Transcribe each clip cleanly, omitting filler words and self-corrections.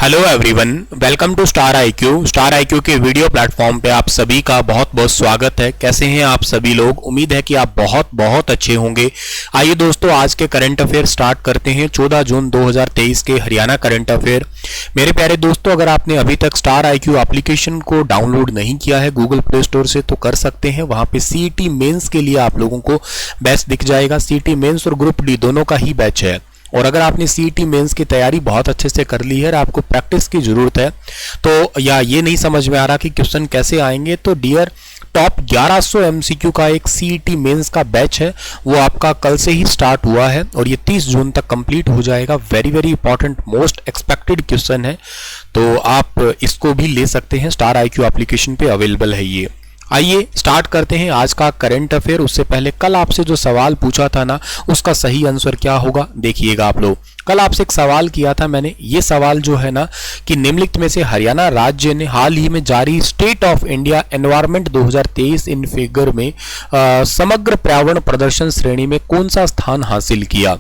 Hello everyone, welcome to star IQ के video platform पे आप सभी का बहुत बहुत स्वागत है। कैसे हैं आप सभी लोग? उम्मीद है कि आप बहुत बहुत अच्छे होंगे। आइए दोस्तों, आज के करंट अफेयर स्टार्ट करते हैं। 14 जून 2023 के हरियाणा करंट अफेयर। मेरे प्यारे दोस्तों, अगर आपने अभी तक स्टार आईक्यू एप्लीकेशन को डाउनलोड नहीं किया है गूगल प्ले स्टोर से तो कर सकते हैं। वहां पे सीईटी मेंस के लिए आप लोगों को बैच दिख जाएगा। सीईटी मेंस और ग्रुप डी दोनों का ही बैच है। और अगर आपने सीईटी मेंस की तैयारी बहुत अच्छे से कर ली है और आपको प्रैक्टिस की जरूरत है तो या ये नहीं समझ में आ रहा कि क्वेश्चन कैसे आएंगे, तो डियर, टॉप 1100 एमसीक्यू का एक सीईटी मेंस का बैच है, वो आपका कल से ही स्टार्ट हुआ है और ये 30 जून तक कंप्लीट हो जाएगा। Very very important, most expected question है, तो आप इसको भी ले सकते हैं। स्टार आईक्यू एप्लीकेशन पे अवेलेबल है ये। आइए स्टार्ट करते हैं आज का करंट अफेयर। उससे पहले कल आपसे जो सवाल पूछा था ना, उसका सही आंसर क्या होगा देखिएगा आप लोग। कल आपसे एक सवाल किया था मैंने। ये सवाल जो है ना कि निम्नलिखित में से हरियाणा राज्य ने हाल ही में जारी state of India environment 2023 in figure में समग्र पर्यावरण प्रदर्शन श्रेणी में कौन सा स्थान हासिल किया।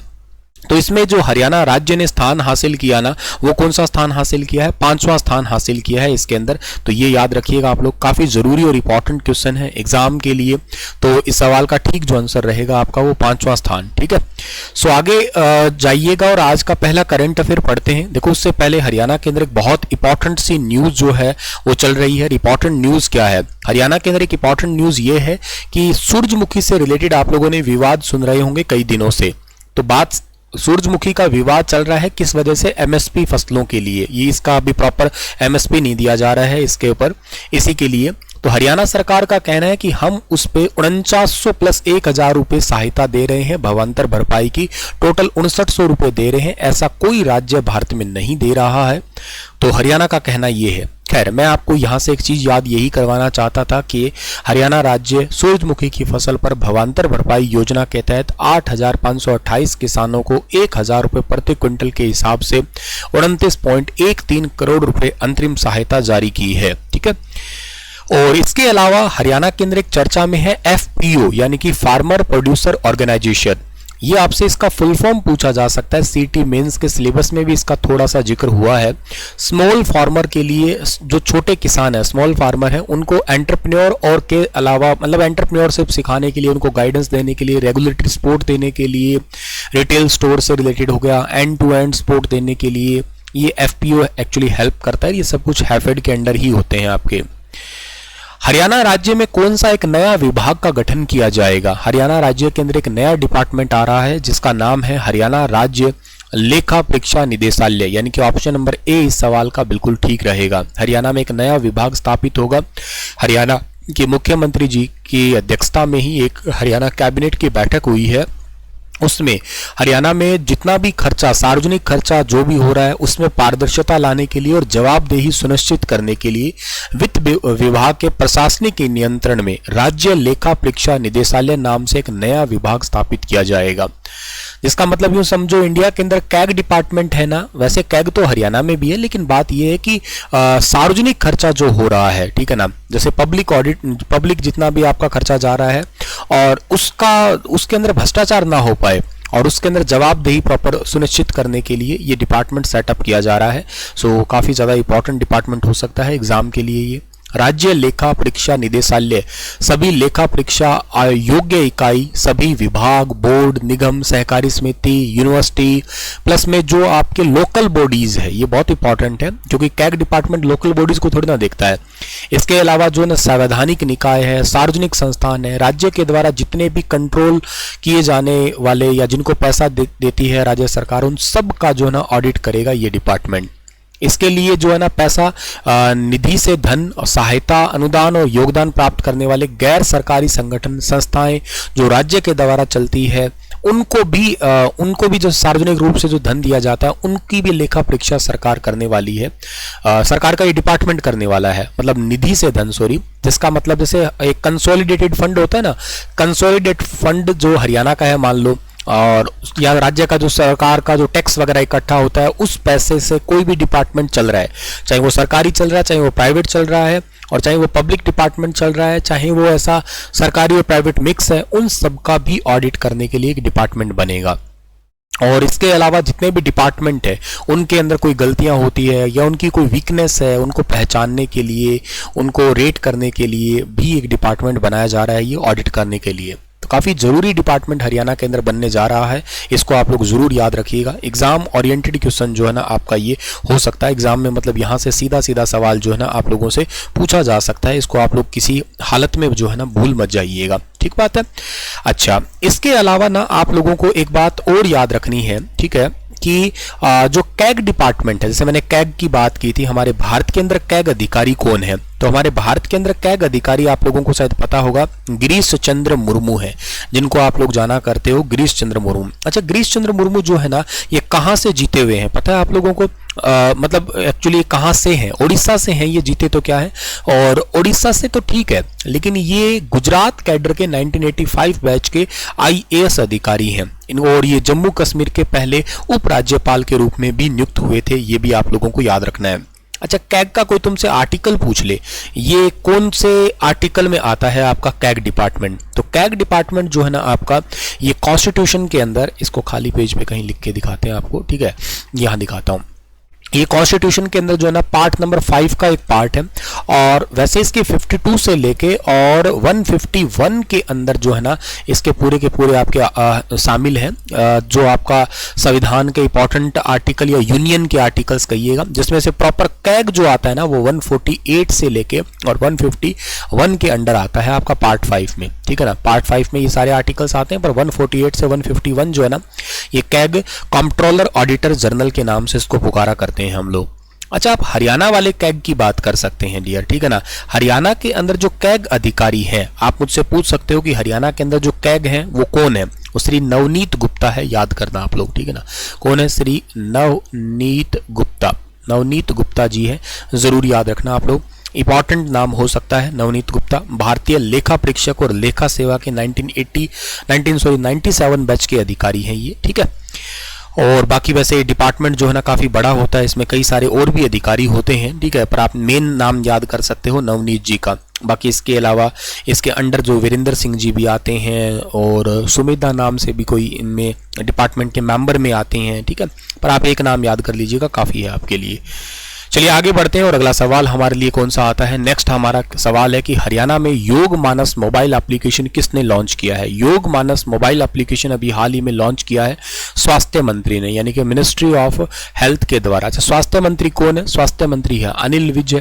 तो इसमें जो हरियाणा राज्य ने स्थान हासिल किया ना, वो कौन सा स्थान हासिल किया है? 5वां स्थान हासिल किया है इसके अंदर। तो ये याद रखिएगा आप लोग, काफी जरूरी और इंपॉर्टेंट क्वेश्चन है एग्जाम के लिए। तो इस सवाल का ठीक जो आंसर रहेगा आपका वो 5वां स्थान। ठीक है, सो आगे जाइएगा और आज का पहला करंट अफेयर पढ़ते हैं। देखो, उससे पहले हरियाणा के अंदर एक बहुत इंपॉर्टेंट सी न्यूज जो है वो चल रही है। इंपॉर्टेंट न्यूज क्या है? हरियाणा के अंदर एक इंपॉर्टेंट न्यूज ये है कि सूरजमुखी से रिलेटेड आप लोगों ने विवाद सुन रहे होंगे कई दिनों से। तो बात सूरजमुखी का विवाद चल रहा है किस वजह से? एमएसपी फसलों के लिए। ये इसका अभी प्रॉपर एमएसपी नहीं दिया जा रहा है इसके ऊपर, इसी के लिए। तो हरियाणा सरकार का कहना है कि हम उस पे 4900 प्लस 1000 रुपए सहायता दे रहे हैं, भावांतर भरपाई की टोटल 5900 रुपए दे रहे हैं। ऐसा कोई राज्य भारत में नहीं दे रहा है, तो हरियाणा का कहना ये है। खैर, मैं आपको यहाँ से एक चीज याद यही करवाना चाहता था कि हरियाणा राज्य सूरजमुखी की फसल पर भावांतर भरपाई योजना के तहत 8528 किसानों को 1000 रुपए प्रति क्विंटल के हिसाब से 29.13 करोड़ रुपए अंतरिम सहायता जारी की है। ठीक है, और इसके अलावा हरियाणा के अंदर एक चर्चा में है एफपीओ, यानी कि फार्मर प्रोड्यूसर ऑर्गेनाइजेशन। ये आपसे इसका फुल फॉर्म पूछा जा सकता है। सीटी मेंस के सिलेबस में भी इसका थोड़ा सा जिक्र हुआ है। स्मॉल फार्मर के लिए, जो छोटे किसान है, स्मॉल फार्मर है, उनको एंटरप्रेन्योर और के अलावा मतलब एंटरप्रेन्योरशिप सिखाने के लिए, उनको गाइडेंस देने के लिए, रेगुलेटरी सपोर्ट देने के लिए, रिटेल स्टोर से रिलेटेड हो गया, एंड टू एंड सपोर्ट देने के लिए ये एफपीओ एक्चुअली हेल्प करता है। ये सब कुछ हैफेड के अंडर ही होते हैं आपके। हरियाणा राज्य में कौन सा एक नया विभाग का गठन किया जाएगा? हरियाणा राज्य के अंदर एक नया डिपार्टमेंट आ रहा है जिसका नाम है हरियाणा राज्य लेखा परीक्षा निदेशालय, यानी कि ऑप्शन नंबर ए इस सवाल का बिल्कुल ठीक रहेगा। हरियाणा में एक नया विभाग स्थापित होगा। हरियाणा के मुख्यमंत्री जी की अध्यक्षता में ही एक हरियाणा कैबिनेट की बैठक हुई है। उसमें हरियाणा में जितना भी खर्चा, सार्वजनिक खर्चा जो भी हो रहा है, उसमें पारदर्शिता लाने के लिए और जवाबदेही सुनिश्चित करने के लिए वित्त विभाग के प्रशासनिक नियंत्रण में राज्य लेखा परीक्षा निदेशालय नाम से एक नया विभाग स्थापित किया जाएगा। जिसका मतलब यूं समझो, इंडिया के अंदर कैग डिपार्टमेंट है ना, वैसे कैग तो हरियाणा में भी है, लेकिन बात यह है कि सार्वजनिक खर्चा जो हो रहा है, ठीक है ना, जैसे पब्लिक ऑडिट, पब्लिक जितना भी आपका खर्चा जा रहा है और उसके अंदर भ्रष्टाचार ना हो पाए और उसके अंदर जवाबदेही प्रॉपर सुनिश्चित करने के लिए ये डिपार्टमेंट सेटअप किया जा रहा है। सो काफी ज्यादा इंपॉर्टेंट डिपार्टमेंट हो सकता है एग्जाम के लिए ये। राज्य लेखा परीक्षा निदेशालय सभी लेखा परीक्षा योग्य इकाई, सभी विभाग, बोर्ड, निगम, सहकारी समिति, यूनिवर्सिटी, प्लस में जो आपके लोकल बॉडीज है, ये बहुत इंपॉर्टेंट है क्योंकि कैग डिपार्टमेंट लोकल बॉडीज को थोड़ी ना देखता है। इसके अलावा जो ना संवैधानिक निकाय है, सार्वजनिक संस्थान है, राज्य के द्वारा जितने भी कंट्रोल किए जाने वाले या जिनको पैसा देती है राज्य सरकार, उन सब का जो है ना ऑडिट करेगा ये डिपार्टमेंट। इसके लिए जो है ना पैसा, निधि से धन और सहायता, अनुदान और योगदान प्राप्त करने वाले गैर सरकारी संगठन, संस्थाएं जो राज्य के द्वारा चलती है, उनको भी जो सार्वजनिक रूप से जो धन दिया जाता है, उनकी भी लेखा परीक्षा सरकार करने वाली है। सरकार का ये डिपार्टमेंट करने वाला है, मतलब निधि से धन, सॉरी, जिसका मतलब जैसे एक कंसोलिडेटेड फंड होता है ना, कंसोलिडेटेड फंड जो हरियाणा का है मान लो, और या राज्य का जो सरकार का जो टैक्स वगैरह इकट्ठा होता है, उस पैसे से कोई भी डिपार्टमेंट चल रहा है, चाहे वो सरकारी चल रहा है, चाहे वो प्राइवेट चल रहा है, और चाहे वो पब्लिक डिपार्टमेंट चल रहा है, चाहे वो ऐसा सरकारी और प्राइवेट मिक्स है, उन सब का भी ऑडिट करने के लिए एक डिपार्टमेंट बनेगा। और इसके अलावा जितने भी डिपार्टमेंट है उनके अंदर कोई गलतियां होती है या उनकी कोई वीकनेस है, उनको पहचानने के लिए, उनको रेट करने के लिए भी एक डिपार्टमेंट बनाया जा रहा है, ये ऑडिट करने के लिए। तो काफ़ी ज़रूरी डिपार्टमेंट हरियाणा के अंदर बनने जा रहा है, इसको आप लोग ज़रूर याद रखिएगा। एग्जाम ओरिएंटेड क्वेश्चन जो है ना आपका ये हो सकता है एग्जाम में, मतलब यहाँ से सीधा सीधा सवाल जो है ना आप लोगों से पूछा जा सकता है, इसको आप लोग किसी हालत में जो है ना भूल मत जाइएगा, ठीक बात है। अच्छा, इसके अलावा ना आप लोगों को एक बात और याद रखनी है, ठीक है, कि जो कैग डिपार्टमेंट है, जैसे मैंने कैग की बात की थी, हमारे भारत के अंदर कैग अधिकारी कौन है, तो हमारे भारत के अंदर कैग अधिकारी आप लोगों को शायद पता होगा गिरीश चंद्र मुर्मू है, जिनको आप लोग जाना करते हो गिरीश चंद्र मुर्मू। अच्छा, गिरीश चंद्र मुर्मू जो है ना ये कहाँ से जीते हुए हैं पता है आप लोगों को? मतलब एक्चुअली कहाँ से हैं? उड़ीसा से हैं ये जीते, तो क्या है, और उड़ीसा से तो ठीक है, लेकिन ये गुजरात कैडर के 1985 बैच के IAS अधिकारी हैं, और ये जम्मू कश्मीर के पहले उपराज्यपाल के रूप में भी नियुक्त हुए थे, ये भी आप लोगों को याद रखना है। अच्छा, कैग का कोई तुमसे आर्टिकल पूछ ले, ये कौन से आर्टिकल में आता है आपका कैग डिपार्टमेंट, तो कैग डिपार्टमेंट जो है ना आपका ये कॉन्स्टिट्यूशन के अंदर, इसको खाली पेज पे कहीं लिख के दिखाते हैं आपको, ठीक है, यहाँ दिखाता हूँ। ये कॉन्स्टिट्यूशन के अंदर जो है ना पार्ट नंबर 5 का एक पार्ट है, और वैसे इसके 52 से लेके और 151 के अंदर जो है ना इसके पूरे के पूरे आपके शामिल हैं, जो आपका संविधान के इंपॉर्टेंट आर्टिकल या यूनियन के आर्टिकल्स कहिएगा, जिसमें से प्रॉपर कैग जो आता है ना वो 148 से लेके और 151 के अंडर आता है आपका पार्ट 5 में, ठीक है ना। पार्ट 5 में ये सारे आर्टिकल्स आते हैं, पर 148 से 151 जो है ना ये कैग कंट्रोलर ऑडिटर जनरल के नाम से इसको पुकारा करते हैं हम लोग। अच्छा, आप हरियाणा वाले कैग की बात कर सकते हैं डियर, ठीक है ना। हरियाणा के अंदर जो कैग अधिकारी हैं, आप मुझसे पूछ सकते हो कि हरियाणा के अंदर जो कैग हैं वो कौन है, वो श्री नवनीत गुप्ता है, याद करना आप लोग, ठीक है ना। कौन है? श्री नवनीत गुप्ता, नवनीत गुप्ता जी है, जरूर याद रखना आप लोग, इंपॉर्टेंट नाम हो सकता है नवनीत गुप्ता। भारतीय लेखा परीक्षक और लेखा सेवा के 1997 बैच के अधिकारी हैं ये, ठीक है। और बाकी वैसे डिपार्टमेंट जो है ना काफ़ी बड़ा होता है, इसमें कई सारे और भी अधिकारी होते हैं, ठीक है, पर आप मेन नाम याद कर सकते हो नवनीत जी का। बाकी इसके अलावा इसके अंडर जो वीरेंद्र सिंह जी भी आते हैं, और सुमेधा नाम से भी कोई इनमें डिपार्टमेंट के मेंबर में आते हैं, ठीक है, पर आप एक नाम याद कर लीजिएगा, काफ़ी है आपके लिए। चलिए आगे बढ़ते हैं, और अगला सवाल हमारे लिए कौन सा आता है? नेक्स्ट हमारा सवाल है कि हरियाणा में योग मानस मोबाइल एप्लीकेशन किसने लॉन्च किया है? योग मानस मोबाइल एप्लीकेशन अभी हाल ही में लॉन्च किया है स्वास्थ्य मंत्री ने, यानी कि मिनिस्ट्री ऑफ हेल्थ के द्वारा। अच्छा, स्वास्थ्य मंत्री कौन है? स्वास्थ्य मंत्री है अनिल विज।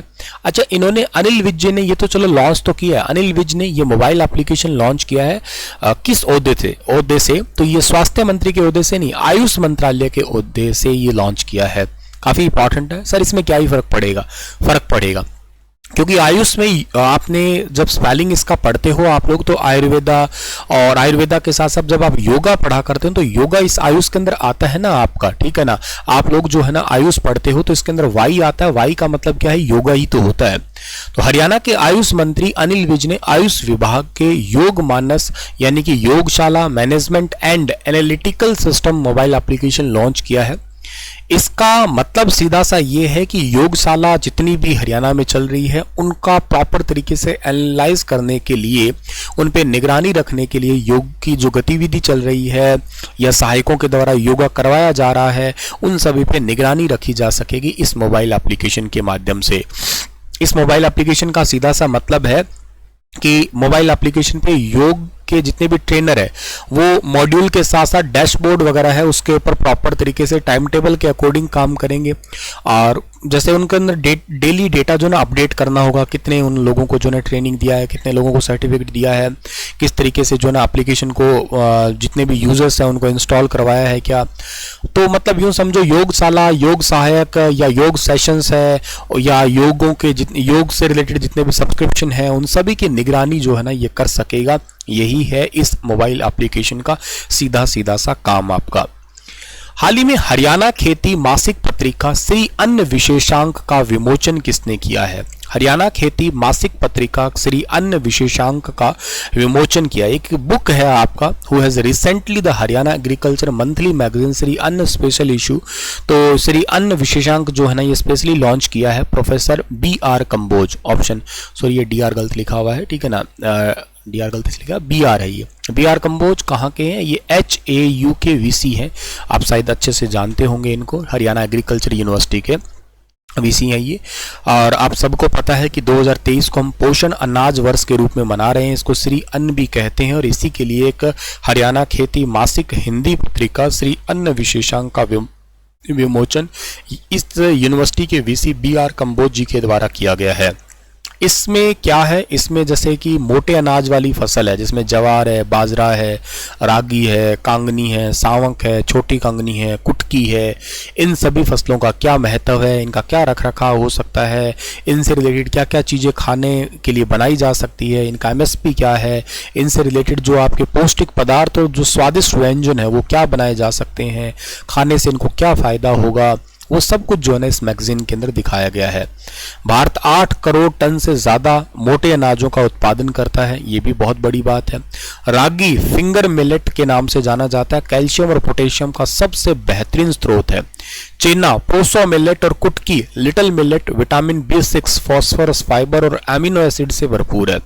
अच्छा, इन्होंने अनिल विज ने ये तो चलो लॉन्च तो किया है, अनिल विज ने ये मोबाइल एप्लीकेशन लॉन्च किया है किस ओहदे से? तो ये स्वास्थ्य मंत्री के ओहदे से नहीं, आयुष मंत्रालय के ओहदे से ये लॉन्च किया है। काफी इंपॉर्टेंट है सर, इसमें क्या ही फर्क पड़ेगा, क्योंकि आयुष में आपने जब स्पेलिंग इसका पढ़ते हो आप लोग, तो आयुर्वेदा, और आयुर्वेदा के साथ साथ जब आप योगा पढ़ा करते हो तो योगा इस आयुष के अंदर आता है ना आपका, ठीक है ना। आप लोग जो है ना आयुष पढ़ते हो तो इसके अंदर वाई आता है, वाई का मतलब क्या है? योगा ही तो होता है। तो हरियाणा के आयुष मंत्री अनिल विज ने आयुष विभाग के योग मानस यानी कि Yogshala management and analytical system mobile application launch किया है। इसका मतलब सीधा सा ये है कि योगशाला जितनी भी हरियाणा में चल रही है उनका प्रॉपर तरीके से एनालाइज करने के लिए, उन पे निगरानी रखने के लिए, योग की जो गतिविधि चल रही है या सहायकों के द्वारा योगा करवाया जा रहा है, उन सभी पे निगरानी रखी जा सकेगी इस मोबाइल एप्लीकेशन के माध्यम से। इस मोबाइल एप्लीकेशन का सीधा सा मतलब है कि मोबाइल एप्लीकेशन पे योग के जितने भी ट्रेनर है वो मॉड्यूल के साथ साथ डैशबोर्ड वगैरह है उसके ऊपर प्रॉपर तरीके से टाइम टेबल के अकॉर्डिंग काम करेंगे, और जैसे उनके अंदर डेली डेटा जो ना अपडेट करना होगा, कितने उन लोगों को जो ना ट्रेनिंग दिया है, कितने लोगों को सर्टिफिकेट दिया है, किस तरीके से जो ना एप्लीकेशन को जितने भी यूजर्स हैं उनको इंस्टॉल करवाया है क्या। तो मतलब यूँ समझो योगशाला, योग सहायक या योग सेशंस है या योगों के योग से रिलेटेड जितने भी सब्सक्रिप्शन है उन सभी की निगरानी जो है ना ये कर सकेगा। यही है इस मोबाइल एप्लीकेशन का सीधा सा काम आपका। हाल ही में हरियाणा खेती मासिक पत्रिका श्री अन्न विशेषांक का विमोचन किसने किया है? हरियाणा खेती मासिक पत्रिका श्री अन्न विशेषांक का विमोचन किया। एक बुक है आपका who has recently the Haryana agriculture monthly magazine Shri अन्न स्पेशल इशू। तो श्री अन्न विशेषांक जो है ना ये स्पेशली लॉन्च किया है professor BR Kamboj. Option sorry ये DR गलत लिखा हुआ है, ठीक है ना, DR गलती से लिखा, BR है ये, BR कंबोज कहाँ के हैं, ये HAU के VC हैं, आप शायद अच्छे से जानते होंगे इनको, हरियाणा एग्रीकल्चर यूनिवर्सिटी के VC हैं ये। और आप सबको पता है कि 2023 को हम पोषण अनाज वर्ष के रूप में मना रहे हैं, इसको श्री अन्न भी कहते हैं, और इसी के लिए एक हरियाणा खेती मासिक हिंदी पत्रिका श्री अन्न विशेषांक का विमोचन इस यूनिवर्सिटी के VC BR कंबोज जी के द्वारा किया गया है। इसमें क्या है, इसमें जैसे कि मोटे अनाज वाली फसल है जिसमें ज्वार है, बाजरा है, रागी है, कांगनी है, सावक है, छोटी कांगनी है, कुटकी है, इन सभी फसलों का क्या महत्व है, इनका क्या रखरखाव हो सकता है, इनसे रिलेटेड क्या क्या चीज़ें खाने के लिए बनाई जा सकती है, इनका MSP क्या है, इनसे रिलेटेड जो आपके पौष्टिक पदार्थ और जो स्वादिष्ट व्यंजन है वो क्या बनाए जा सकते हैं, खाने से इनको क्या फ़ायदा होगा, वो सब कुछ जो है ना इस मैगजीन के अंदर दिखाया गया है। भारत 8 करोड़ टन से ज़्यादा मोटे अनाजों का उत्पादन करता है, ये भी बहुत बड़ी बात है। रागी फिंगर मिलेट के नाम से जाना जाता है, कैल्शियम और पोटेशियम का सबसे बेहतरीन स्रोत है। चेना प्रोसो मिलेट और कुटकी little millet vitamin B6, phosphorus, fibre और एमिनो एसिड से भरपूर है।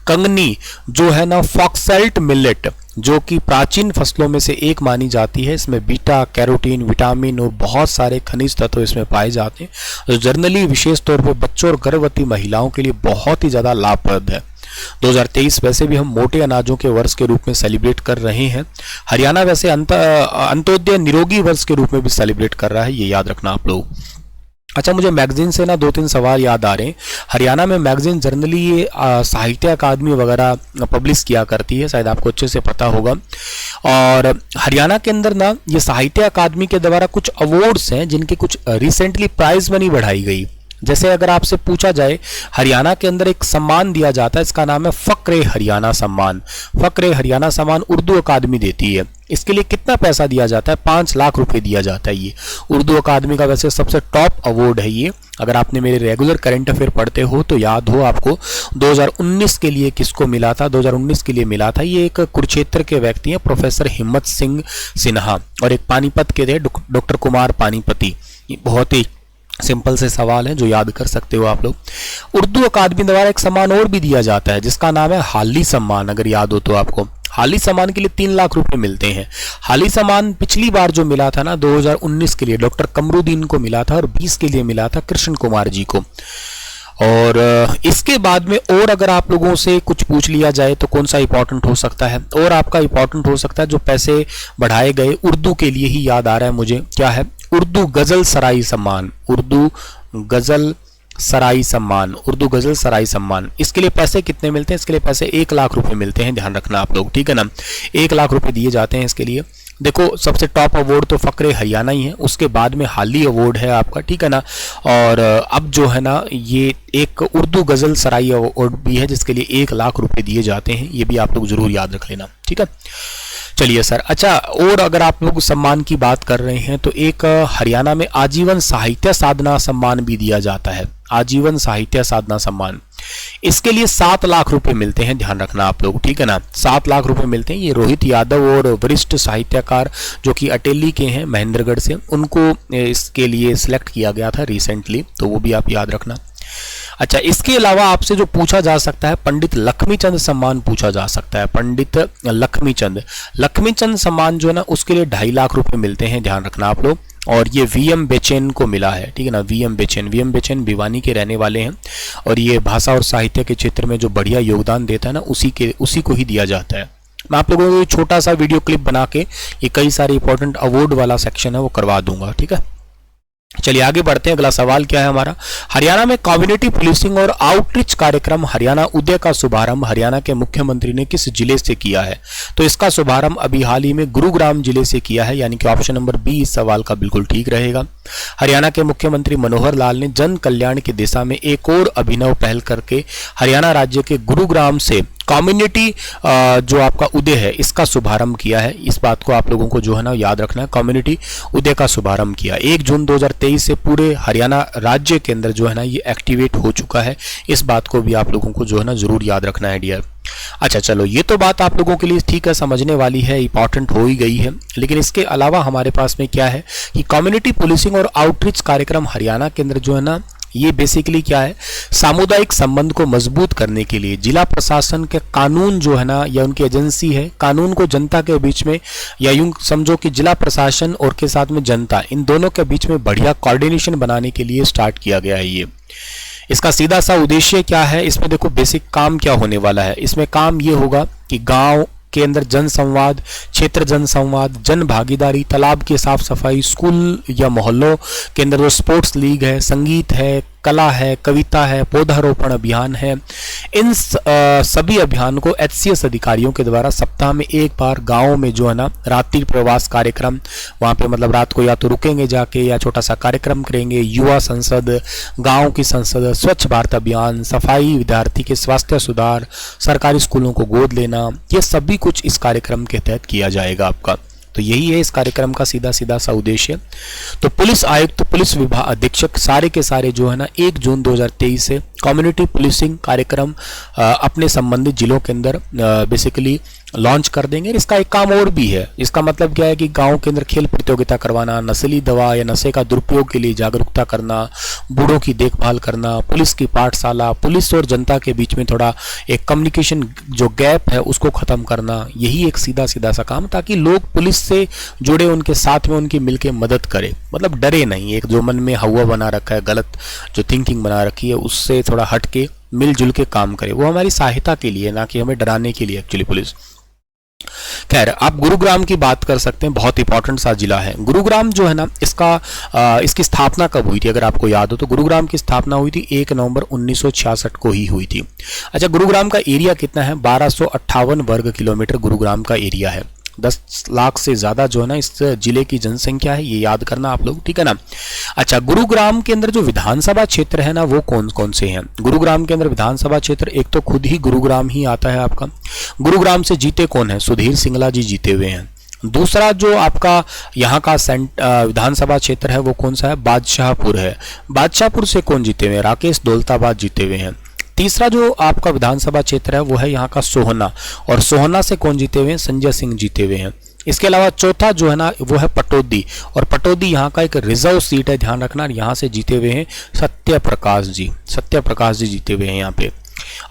कंगनी जो है ना फॉक्सैल्ट मिलेट जो कि प्राचीन फसलों में से एक मानी जाती है, इसमें बीटा कैरोटीन, विटामिन और बहुत सारे खनिज तत्व इसमें पाए जाते हैं, जो जनरली विशेष तौर पर बच्चों और गर्भवती महिलाओं के लिए बहुत ही ज़्यादा लाभप्रद है। 2023 वैसे भी हम मोटे अनाजों के वर्ष के रूप में सेलिब्रेट कर रहे हैं। हरियाणा वैसे अंत्योदय निरोगी वर्ष के रूप में भी सेलिब्रेट कर रहा है, ये याद रखना आप लोग। अच्छा, मुझे मैगजीन से ना 2-3 सवाल याद आ रहे हैं। हरियाणा में मैगजीन जनरली ये साहित्य अकादमी वगैरह पब्लिश किया करती है, शायद आपको अच्छे से पता होगा। और हरियाणा के अंदर ना ये साहित्य अकादमी के द्वारा कुछ अवार्ड्स हैं जिनकी कुछ रिसेंटली प्राइज मनी बढ़ाई गई। जैसे अगर आपसे पूछा जाए, हरियाणा के अंदर एक सम्मान दिया जाता है, इसका नाम है फ़क्र हरियाणा सम्मान। फ़क्र हरियाणा सम्मान उर्दू अकादमी देती है। इसके लिए कितना पैसा दिया जाता है, 5 लाख रुपए दिया जाता है। ये उर्दू अकादमी का वैसे सबसे टॉप अवार्ड है ये। अगर आपने मेरे रेगुलर करंट अफेयर पढ़ते हो तो याद हो आपको 2019 के लिए किसको मिला था, 2019 के लिए मिला था, ये एक कुरुक्षेत्र के व्यक्ति हैं, प्रोफेसर हिम्मत सिंह सिन्हा, और एक पानीपत के थे डॉक्टर कुमार पानीपति। बहुत ही सिंपल से सवाल है जो याद कर सकते हो आप लोग। उर्दू अकादमी द्वारा एक सम्मान और भी दिया जाता है जिसका नाम है हाली सम्मान, अगर याद हो तो आपको। हाली सम्मान के लिए 3 लाख रुपए मिलते हैं। हाली सम्मान पिछली बार जो मिला था ना 2019 के लिए डॉक्टर कमरुद्दीन को मिला था, और 20 के लिए मिला था कृष्ण कुमार जी को। और इसके बाद में और अगर आप लोगों से कुछ पूछ लिया जाए तो कौन सा इंपॉर्टेंट हो सकता है, और आपका इंपॉर्टेंट हो सकता है जो पैसे बढ़ाए गए उर्दू के लिए ही याद आ रहा है मुझे, क्या है, उर्दू गजल सराई सम्मान। उर्दू गजल सराई सम्मान, उर्दू गजल सराई सम्मान, इसके लिए पैसे कितने मिलते हैं, इसके लिए पैसे 1 लाख रुपए मिलते हैं, ध्यान रखना आप लोग, ठीक है ना। 1 लाख रुपए दिए जाते हैं इसके लिए। देखो सबसे टॉप अवार्ड तो फ़क्र हरियाणा ही है, उसके बाद में हाली अवार्ड है आपका, ठीक है ना। और अब जो है ना ये एक उर्दू गजल सराई अवार्ड भी है जिसके लिए 1 लाख रुपए दिए जाते हैं, ये भी आप लोग जरूर याद रख लेना, ठीक है। चलिए सर, अच्छा, और अगर आप लोग सम्मान की बात कर रहे हैं तो एक हरियाणा में आजीवन साहित्य साधना सम्मान भी दिया जाता है, आजीवन साहित्य साधना सम्मान। इसके लिए 7 लाख रुपए मिलते हैं, ध्यान रखना आप लोग, ठीक है ना। 7 लाख रुपए मिलते हैं। ये रोहित यादव और वरिष्ठ साहित्यकार जो कि अटेली के हैं महेंद्रगढ़ से, उनको इसके लिए सिलेक्ट किया गया था रिसेंटली, तो वो भी आप याद रखना। अच्छा, इसके अलावा आपसे जो पूछा जा सकता है, पंडित लक्ष्मीचंद सम्मान पूछा जा सकता है। पंडित लक्ष्मीचंद सम्मान जो है ना उसके लिए 2.5 लाख रुपए मिलते हैं, ध्यान रखना आप लोग। और ये VM बेचैन को मिला है, ठीक है ना। VM बेचैन भिवानी के रहने वाले हैं, और ये भाषा और साहित्य के क्षेत्र में जो बढ़िया योगदान देता है ना उसी को ही दिया जाता है। मैं आप लोगों को छोटा सा वीडियो क्लिप बना के ये कई सारे इंपॉर्टेंट अवार्ड वाला सेक्शन है वो करवा दूंगा, ठीक है। चलिए आगे बढ़ते हैं। अगला सवाल क्या है हमारा, हरियाणा में कम्युनिटी पुलिसिंग और आउटरीच कार्यक्रम हरियाणा उदय का शुभारंभ हरियाणा के मुख्यमंत्री ने किस जिले से किया है। तो इसका शुभारंभ अभी हाल ही में गुरुग्राम जिले से किया है, यानी कि ऑप्शन नंबर बी इस सवाल का बिल्कुल ठीक रहेगा। हरियाणा के मुख्यमंत्री मनोहर लाल ने जन कल्याण की दिशा में एक और अभिनव पहल करके हरियाणा राज्य के गुरुग्राम से कम्युनिटी जो आपका उदय है इसका शुभारंभ किया है। इस बात को आप लोगों को जो है ना याद रखना है, कम्युनिटी उदय का शुभारंभ किया 1 जून 2023 से पूरे हरियाणा राज्य के अंदर जो है ना ये एक्टिवेट हो चुका है। इस बात को भी आप लोगों को जो है ना जरूर याद रखना है डियर। अच्छा चलो, ये तो बात आप लोगों के लिए ठीक है, समझने वाली है, इंपॉर्टेंट हो ही गई है। लेकिन इसके अलावा हमारे पास में क्या है कि कम्युनिटी पुलिसिंग और आउटरीच कार्यक्रम हरियाणा के अंदर जो है ना ये बेसिकली क्या है, सामुदायिक संबंध को मजबूत करने के लिए जिला प्रशासन के कानून जो है ना, या उनकी एजेंसी है, कानून को जनता के बीच में, या यूं समझो कि जिला प्रशासन और के साथ में जनता, इन दोनों के बीच में बढ़िया कोऑर्डिनेशन बनाने के लिए स्टार्ट किया गया है। ये इसका सीधा सा उद्देश्य क्या है, इसमें देखो बेसिक काम क्या होने वाला है। इसमें काम ये होगा कि गांव के अंदर जन संवाद, क्षेत्र जन संवाद, जन भागीदारी, तालाब की साफ सफाई, स्कूल या मोहल्लों के अंदर जो स्पोर्ट्स लीग है, संगीत है, कला है, कविता है, पौधारोपण अभियान है, इन सभी अभियान को एचसीएस अधिकारियों के द्वारा सप्ताह में एक बार गाँव में जो है ना रात्रि प्रवास कार्यक्रम, वहाँ पे मतलब रात को या तो रुकेंगे जाके या छोटा सा कार्यक्रम करेंगे, युवा संसद, गाँव की संसद, स्वच्छ भारत अभियान, सफाई, विद्यार्थी के स्वास्थ्य सुधार, सरकारी स्कूलों को गोद लेना, ये सभी कुछ इस कार्यक्रम के तहत किया जाएगा आपका। तो यही है इस कार्यक्रम का सीधा सा उद्देश्य। तो पुलिस आयुक्त, पुलिस विभाग अधीक्षक सारे के सारे जो है ना 1 जून 2023 से कम्युनिटी पुलिसिंग कार्यक्रम अपने संबंधित जिलों के अंदर बेसिकली लॉन्च कर देंगे। इसका एक काम और भी है। इसका मतलब क्या है कि गांव के अंदर खेल प्रतियोगिता करवाना, नस्ली दवा या नशे का दुरुपयोग के लिए जागरूकता करना, बूढ़ों की देखभाल करना, पुलिस की पाठशाला, पुलिस और जनता के बीच में थोड़ा एक कम्युनिकेशन जो गैप है उसको खत्म करना, यही एक सीधा सा काम, ताकि लोग पुलिस से जुड़े, उनके साथ में उनकी मिलके मदद करे, मतलब डरे नहीं। एक जो मन में हवा बना रखा है, गलत जो थिंकिंग बना रखी है, उससे थोड़ा हट के मिलजुल के काम करे। वो हमारी सहायता के लिए, ना कि हमें डराने के लिए एक्चुअली पुलिस। खैर, आप गुरुग्राम की बात कर सकते हैं, बहुत इंपॉर्टेंट सा जिला है गुरुग्राम जो है ना। इसकी स्थापना कब हुई थी अगर आपको याद हो तो? गुरुग्राम की स्थापना हुई थी 1 नवंबर 1966 को ही हुई थी। अच्छा, गुरुग्राम का एरिया कितना है? 1258 वर्ग किलोमीटर गुरुग्राम का एरिया है। 10 लाख से ज़्यादा जो है ना इस जिले की जनसंख्या है, ये याद करना आप लोग, ठीक है ना। अच्छा, गुरुग्राम के अंदर जो विधानसभा क्षेत्र है ना वो कौन कौन से हैं? गुरुग्राम के अंदर विधानसभा क्षेत्र, एक तो खुद ही गुरुग्राम ही आता है आपका। गुरुग्राम से जीते कौन है? सुधीर सिंगला जी जीते हुए हैं। दूसरा जो आपका यहाँ का विधानसभा क्षेत्र है वो कौन सा है? बादशाहपुर है। बादशाहपुर से कौन जीते हुए हैं? राकेश दौलताबाद जीते हुए हैं। तीसरा जो आपका विधानसभा क्षेत्र है वो है यहाँ का सोहना, और सोहना से कौन जीते हुए हैं? संजय सिंह जीते हुए हैं। इसके अलावा चौथा जो है ना वो है पटौदी, और पटौदी यहाँ का एक रिजर्व सीट है, ध्यान रखना। यहाँ से जीते हुए हैं सत्यप्रकाश जी जीते हुए हैं यहाँ पे।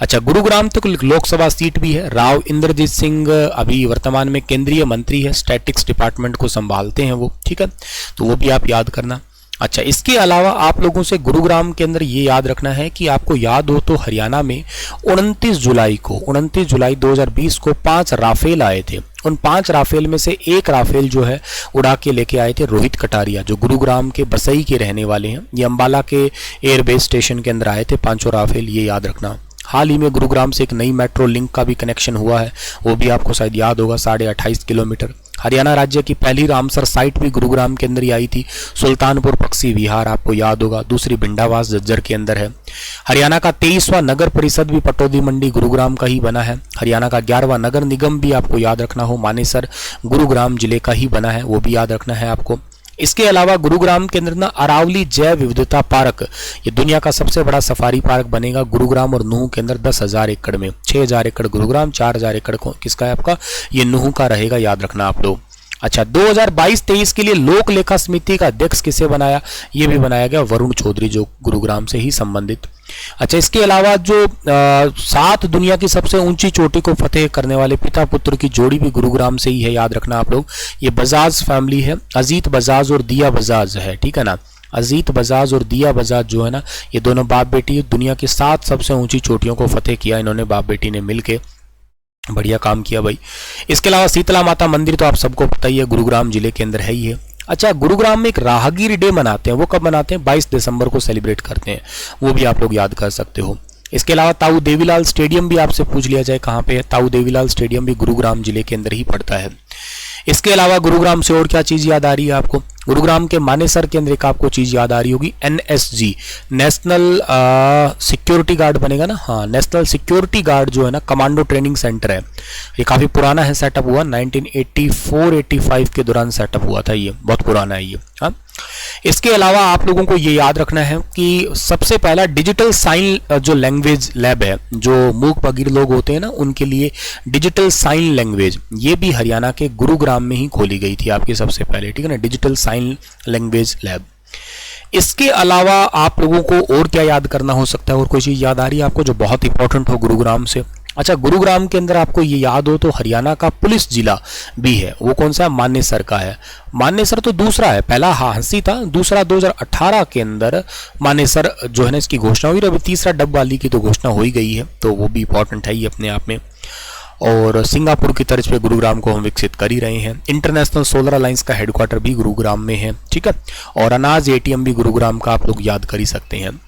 अच्छा, गुरुग्राम तो लोकसभा सीट भी है। राव इंद्रजीत सिंह अभी वर्तमान में केंद्रीय मंत्री है, स्टैटिक्स डिपार्टमेंट को संभालते हैं वो, ठीक है, तो वो भी आप याद करना। अच्छा, इसके अलावा आप लोगों से गुरुग्राम के अंदर ये याद रखना है कि आपको याद हो तो हरियाणा में 29 जुलाई 2020 को 5 राफेल आए थे। उन 5 राफेल में से एक राफेल जो है उड़ा के लेके आए थे रोहित कटारिया, जो गुरुग्राम के बसई के रहने वाले हैं। ये अंबाला के एयरबेस स्टेशन के अंदर आए थे 5 राफेल, ये याद रखना। हाल ही में गुरुग्राम से एक नई मेट्रो लिंक का भी कनेक्शन हुआ है, वो भी आपको शायद याद होगा, 28.5 किलोमीटर। हरियाणा राज्य की पहली रामसर साइट भी गुरुग्राम के अंदर ही आई थी। सुल्तानपुर पक्षी विहार आपको याद होगा, दूसरी भिंडावास झज्जर के अंदर है। हरियाणा का 23वां नगर परिषद भी पटौदी मंडी गुरुग्राम का ही बना है। हरियाणा का 11वां नगर निगम भी आपको याद रखना हो, मानेसर गुरुग्राम जिले का ही बना है, वो भी याद रखना है आपको। इसके अलावा गुरुग्राम के अंदर ना अरावली जैव विविधता पार्क, ये दुनिया का सबसे बड़ा सफारी पार्क बनेगा गुरुग्राम और नूह के अंदर 10,000 एकड़ में। 6,000 एकड़ गुरुग्राम, 4,000 एकड़ किसका है आपका? ये नूह का रहेगा, याद रखना आप लोग। अच्छा, 2022-23 के लिए लोक लेखा समिति का अध्यक्ष किसे बनाया? ये भी बनाया गया वरुण चौधरी, जो गुरुग्राम से ही संबंधित। अच्छा, इसके अलावा जो 7 दुनिया की सबसे ऊंची चोटी को फतेह करने वाले पिता पुत्र की जोड़ी भी गुरुग्राम से ही है, याद रखना आप लोग। ये बजाज फैमिली है, अजीत बजाज और दिया बजाज है, ठीक है ना। अजीत बजाज और दिया बजाज जो है ना, ये दोनों बाप बेटी दुनिया की 7 सबसे ऊंची चोटियों को फतेह किया इन्होंने, बाप बेटी ने मिलके। बढ़िया काम किया भाई। इसके अलावा शीतला माता मंदिर तो आप सबको पता ही है, गुरुग्राम जिले के अंदर है ही है। अच्छा, गुरुग्राम में एक राहगीर डे मनाते हैं, वो कब मनाते हैं? 22 दिसंबर को सेलिब्रेट करते हैं, वो भी आप लोग याद कर सकते हो। इसके अलावा ताऊ देवीलाल स्टेडियम भी आपसे पूछ लिया जाए कहाँ पे है, ताऊ देवीलाल स्टेडियम भी गुरुग्राम जिले के अंदर ही पड़ता है। इसके अलावा गुरुग्राम से और क्या चीज याद आ रही है आपको? गुरुग्राम के मानेसर के अंदर एक आपको चीज याद आ रही होगी, NSG, नेशनल सिक्योरिटी गार्ड बनेगा ना। हाँ, नेशनल सिक्योरिटी गार्ड जो है ना, कमांडो ट्रेनिंग सेंटर है। ये काफी पुराना है, सेटअप हुआ 1984-85 के दौरान सेटअप हुआ था, ये बहुत पुराना है ये। हाँ, इसके अलावा आप लोगों को ये याद रखना है कि सबसे पहला डिजिटल साइन जो लैंग्वेज लैब है, जो मूक बधिर लोग होते हैं ना उनके लिए डिजिटल साइन लैंग्वेज, ये भी हरियाणा के गुरुग्राम में ही खोली गई थी आपकी सबसे पहले, ठीक है ना, डिजिटल साइन लैंग्वेज लैब। इसके अलावा आप लोगों को और क्या याद करना हो सकता है, और कोई चीज़ याद आ रही है आपको जो बहुत इंपॉर्टेंट हो गुरुग्राम से? अच्छा, गुरुग्राम के अंदर आपको ये याद हो तो हरियाणा का पुलिस जिला भी है, वो कौन सा है? मानेसर का है। मानेसर तो दूसरा है, पहला हांसी था, दूसरा 2018 के अंदर मानेसर जो है ना इसकी घोषणा हुई, अभी तीसरा डबवाली की तो घोषणा हो ही गई है, तो वो भी इंपॉर्टेंट है ये अपने आप में। और सिंगापुर की तर्ज पे गुरुग्राम को हम विकसित कर ही रहे हैं। इंटरनेशनल सोलर अलायंस का हेडक्वार्टर भी गुरुग्राम में है, ठीक है। और अनाज एटीएम भी गुरुग्राम का आप लोग याद कर ही सकते हैं।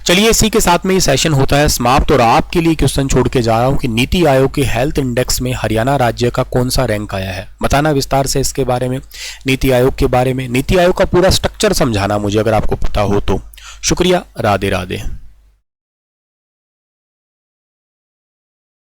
चलिए, इसी के साथ में ये सेशन होता है समाप्त, और आपके लिए क्वेश्चन छोड़ के जा रहा हूं कि नीति आयोग के हेल्थ इंडेक्स में हरियाणा राज्य का कौन सा रैंक आया है। बताना विस्तार से इसके बारे में, नीति आयोग के बारे में, नीति आयोग का पूरा स्ट्रक्चर समझाना मुझे अगर आपको पता हो तो। शुक्रिया, राधे राधे।